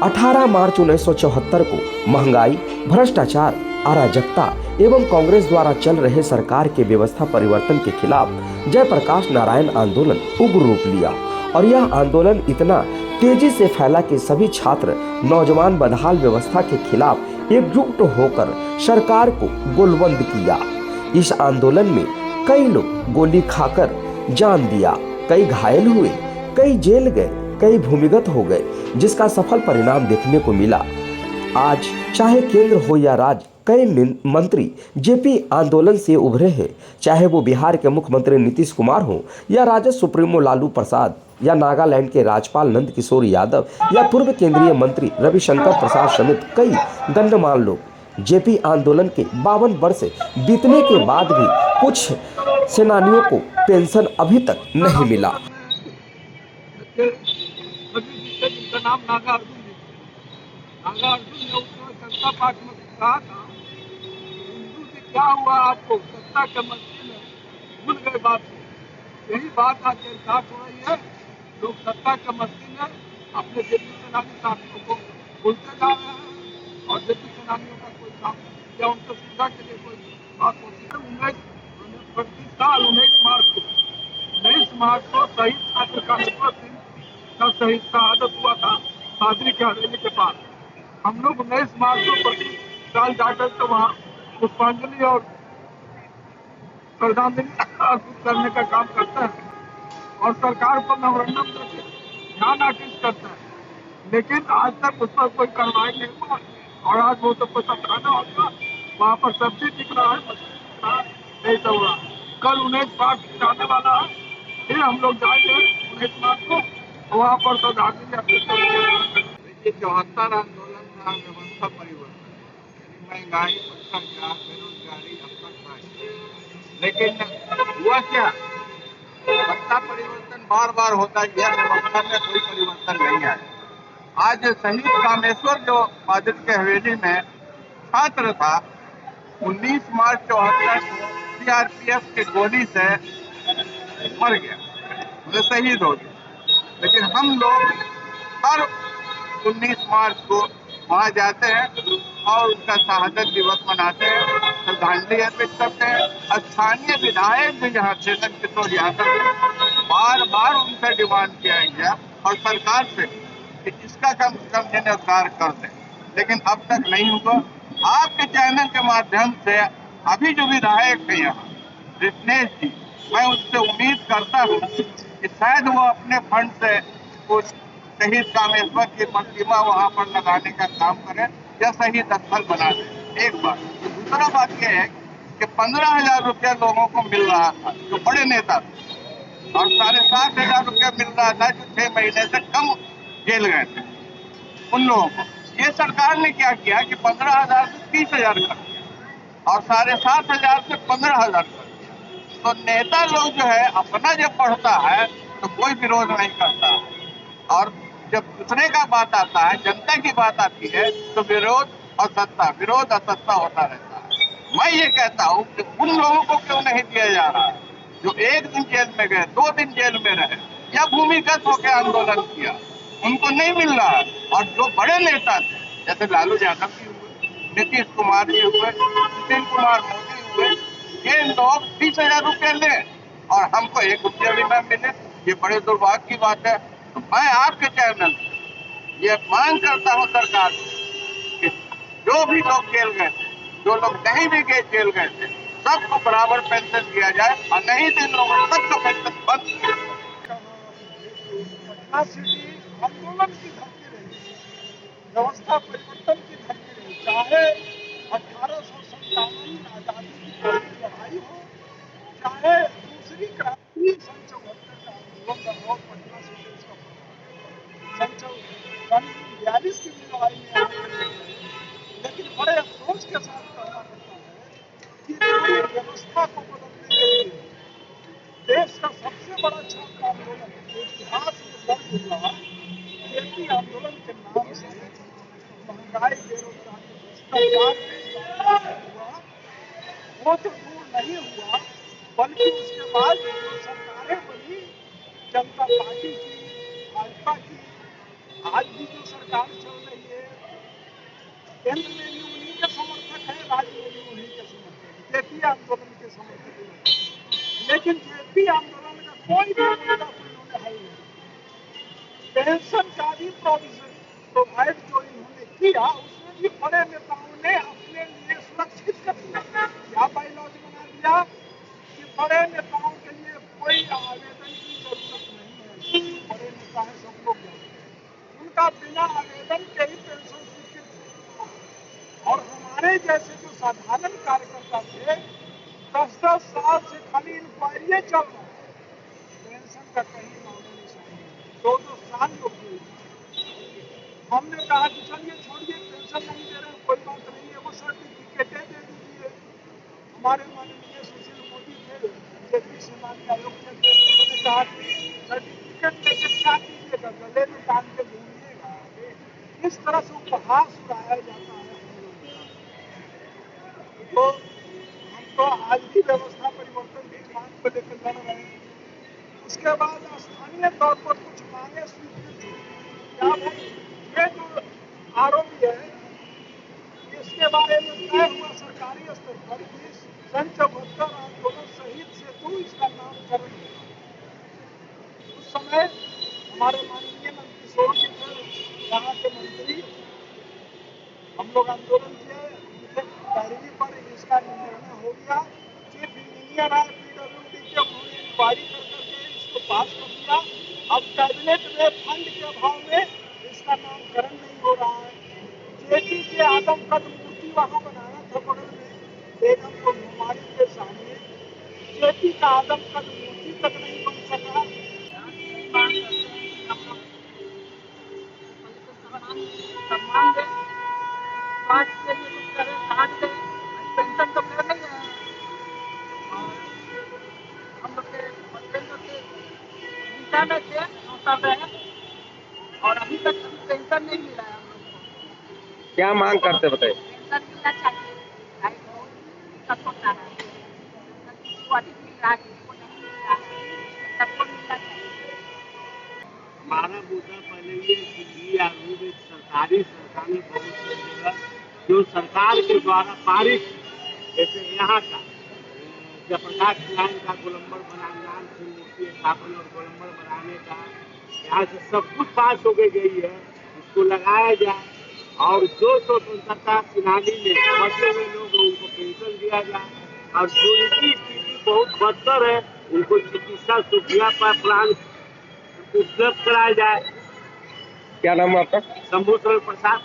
18 मार्च 1974 को महंगाई, भ्रष्टाचार, अराजकता एवं कांग्रेस द्वारा चल रहे सरकार के व्यवस्था परिवर्तन के खिलाफ जयप्रकाश नारायण आंदोलन उग्र रूप लिया और यह आंदोलन इतना तेजी से फैला कि सभी छात्र, नौजवान बदहाल व्यवस्था के खिलाफ एकजुट होकर सरकार को गोलबंद किया। इस आंदोलन में कई लोग गोली खाकर जान दिया, कई घायल हुए, कई जेल गए, कई भूमिगत हो गए, जिसका सफल परिणाम देखने को मिला। आज चाहे केंद्र हो या राज्य, कई मंत्री जेपी आंदोलन से उभरे हैं, चाहे वो बिहार के मुख्यमंत्री नीतीश कुमार हो या राजद सुप्रीमो लालू प्रसाद या नागालैंड के राज्यपाल नंद किशोर यादव या पूर्व केंद्रीय मंत्री रविशंकर प्रसाद समेत कई गण्यमान्य लोग। जेपी आंदोलन के 52 वर्ष बीतने के बाद भी कुछ सेनानियों को पेंशन अभी तक नहीं मिला। जिनका नाम नागा अर्जुन जी, नागा अर्जुन ने उस समय जनता पार्टी में कहा था, हिंदू से क्या हुआ आपको, सत्ता के मस्ती में भूल गए बात। यही बात आज साथ हो रही है। लोग सत्ता के मस्ती में अपने जेपी सेनानी साथियों को भूलते जा रहे हैं और जेपी सेनानियों का कोई काम या उनके सुविधा के लिए कोई बात होती है। 19 मार्च को शहीद छात्र का शहीद शहादत हुआ था पादरी की हवेली के पास। हम लोग 19 मार्च को प्रति साल जाकर तो वहाँ पुष्पांजलि और श्रद्धांजलि अर्पित करने का काम करते हैं और सरकार को मेमोरेंडम देकर ध्यान आकृष्ट करते हैं, लेकिन आज तक उस पर कोई कार्रवाई नहीं हुआ। और आज वो सबको समझाना होगा, वहाँ पर सब्जी दिख रहा है, नहीं तो हुआ। कल 19 मार्च जाने वाला है, फिर हम लोग जाएंगे 19 मार्च को वहाँ पर तो देखिए 74 आंदोलन था व्यवस्था परिवर्तन, यानी महंगाई, भ्रष्टाचार, बेरोजगारी, अफसरशाही। लेकिन हुआ क्या, सत्ता परिवर्तन बार बार होता है, व्यवस्था में कोई परिवर्तन नहीं आया। आज शहीद कामेश्वर जो पादरी की हवेली में छात्र था, 19 मार्च 74 को सीआरपीएफ की गोली से मर गया, मतलब शहीद हो गया। लेकिन हम लोग हर 19 मार्च को वहाँ जाते हैं और उसका शहादत दिवस मनाते हैं, श्रद्धांजलि अर्पित करते हैं। स्थानीय विधायक भी यहाँ से नंद किशोर यादव बार बार उनसे डिमांड किया गया और सरकार से कि इसका कम से कम जीर्णोद्धार कर दें, लेकिन अब तक नहीं हुआ। आपके चैनल के माध्यम से अभी जो विधायक है यहाँ कृष्णेश जी, मैं उससे उम्मीद करता हूँ कि शायद वो अपने फंड से कुछ शहीद कामेश्वर की प्रतिमा वहाँ पर लगाने का काम करें या शहीद स्थल बना दें, एक बात। दूसरा बात यह है कि 15,000 रुपया लोगों को मिल रहा था जो बड़े नेता थे, और 7,500 रुपया मिल रहा था जो 6 महीने से कम जेल गए थे उन लोगों को। ये सरकार ने क्या किया कि 15,000 से 30,000 कर दिया और 7,500 से 15,000 कर दिया। तो नेता लोग जो है अपना जब बढ़ता है तो कोई विरोध नहीं करता है, और जब दूसरे का बात आता है, जनता की बात आती है, तो विरोध और सत्ता होता रहता है। मैं ये कहता हूँ कि उन लोगों को क्यों नहीं दिया जा रहा है जो 1 दिन जेल में गए, 2 दिन जेल में रहे या भूमिगत होकर आंदोलन किया, उनको नहीं मिल रहा है। और जो बड़े नेता थे जैसे लालू यादव जी हुए, नीतीश कुमार जी हुए, सुशील कुमार मोदी हुए, ये लोग 30,000 रुपये ले और हमको 1 रुपया भी न मिले, ये बड़े दुर्भाग्य की बात है। तो मैं आपके चैनल ये मांग करता हूँ सरकार कि जो भी लोग जेल गए थे, जो लोग नहीं भी गए जेल गए थे, सबको बराबर पेंशन दिया जाए और नहीं तो इन लोगों को सबको पेंशन बंद किया जाए। आंदोलन की धरती रही, व्यवस्था परिवर्तन की धरती रही, चाहे 1857 आजादी की लड़ाई हो, चाहे दूसरी क्रांति सन 74 का आंदोलन और पटना से सन 42 की भी लड़ाई में, लेकिन बड़े अफसोस के साथ कहना पड़ता है कि पूरी व्यवस्था को बदलने के लिए देश का सबसे बड़ा छात्र आंदोलन इतिहास में दर्ज हुआ जेपी आंदोलन के नाम से महंगाई, बेरोजगारी, भ्रष्टाचार हुआ, वो तो दूर नहीं हुआ, बल्कि उसके बाद जो सरकारें बनी, जनता पार्टी की, भाजपा की, आज भी जो सरकार चल रही केंद्र में भी उन्हीं के समर्थक है, राज्य में भी उन्हीं के समर्थक है, जेपी आंदोलन के समर्थक है। लेकिन जेपी आंदोलन का कोई भी मुद्दा उन्होंने हल नहीं। पेंशन का भी प्रोवाइड जो इन्होंने किया, उसमें भी बड़े नेताओं ने अपने लिए सुरक्षित कर दिया, क्या बाइलॉज बना दिया कि बड़े नेताओं के लिए कोई आवेदन की जरूरत नहीं है, क्योंकि बड़े नेता है सब लोग जानते हैं, उनका बिना आवेदन के ही पेंशन स्वीकृत है। और हमारे जैसे जो साधारण कार्यकर्ता थे, 10-10 साल से खाली इंक्वायरी चल रहा है, पेंशन का कहीं नामो निशान नहीं, 2-2 साल लोग हुए। हमने कहा कि चलिए छोड़िए, पेंशन नहीं दे रहे, कोई बात नहीं है, वो सर्टिफिकेटें दे दीजिए। हमारे माननीय सुशील मोदी थे, जेपी से मान्य आयोग के अध्यक्ष, उन्होंने कहा कि सर्टिफिकेट लेके क्या कीजिएगा, गले में टांग के घूमिएगा। इस तरह से उपहास उड़ाया जाता है हम लोगों का। तो हम तो आज भी व्यवस्था परिवर्तन की मांग को लेकर लड़ रहे हैं। उसके बाद स्थानीय तौर पर कुछ मांगे स्वीकृत हुई। क्या भाई, ये जो आरोपी है, इसके बारे में तय हुआ सरकारी स्तर पर कि सन 74 आंदोलन शहीद सेतु इसका नामकरण होगा। उस समय हमारे माननीय नंदकिशोर जी थे यहाँ के मंत्री, हम लोग आंदोलन किए, उनके पैरवी पर इसका निर्णय हो गया। चीफ इंजीनियर है PWD के, उन्होंने इंक्वायरी करके इसको पास कर दिया। अब कैबिनेट में फंड के अभाव में इसका नामकरण नहीं हो रहा है। जेपी के आदमकद मूर्ति वहां बनाया था बगल में बेगम को घुमारी के सामने, जेपी का आदमकद मूर्ति तक नहीं बन सका। सम्मान दे, स्वास्थ्य के लिए कुछ करे, कार्ड दे, पेंशन तो कर नहीं रहे हैं। और हम लोग के केंद्र के दिशा में थे, कर रहे हैं, और अभी तक पेंशन नहीं मिला है हम लोग को। क्या मांग करते बताइए? पेंशन मिलना चाहिए, भाई बहुत दिक्कत होता है, पेंशन किसी को अधिक मिल रहा है, किसी को नहीं मिल रहा है, सबको मिलना चाहिए। हमारा मुद्दा पहले ये कि BRO एक सरकारी संस्था में बहुत सी जगह जो सरकार के द्वारा पारित, जैसे यहाँ का जयप्रकाश नारायण का गोलंबर बनाना, मूर्ति स्थापन और गोलंबर बनाने का, यहाँ से सब कुछ पास हो गई है, इसको लगाया जाए और जो स्वतंत्रता सेनानी में फंसे हुए लोग हैं उनको पेंशन दिया जाए, और जो उनकी स्थिति बहुत बदतर है उनको चिकित्सा सुविधा पर प्लान उपलब्ध कराया जाए। क्या नाम है आपका? शंभू शरण प्रसाद।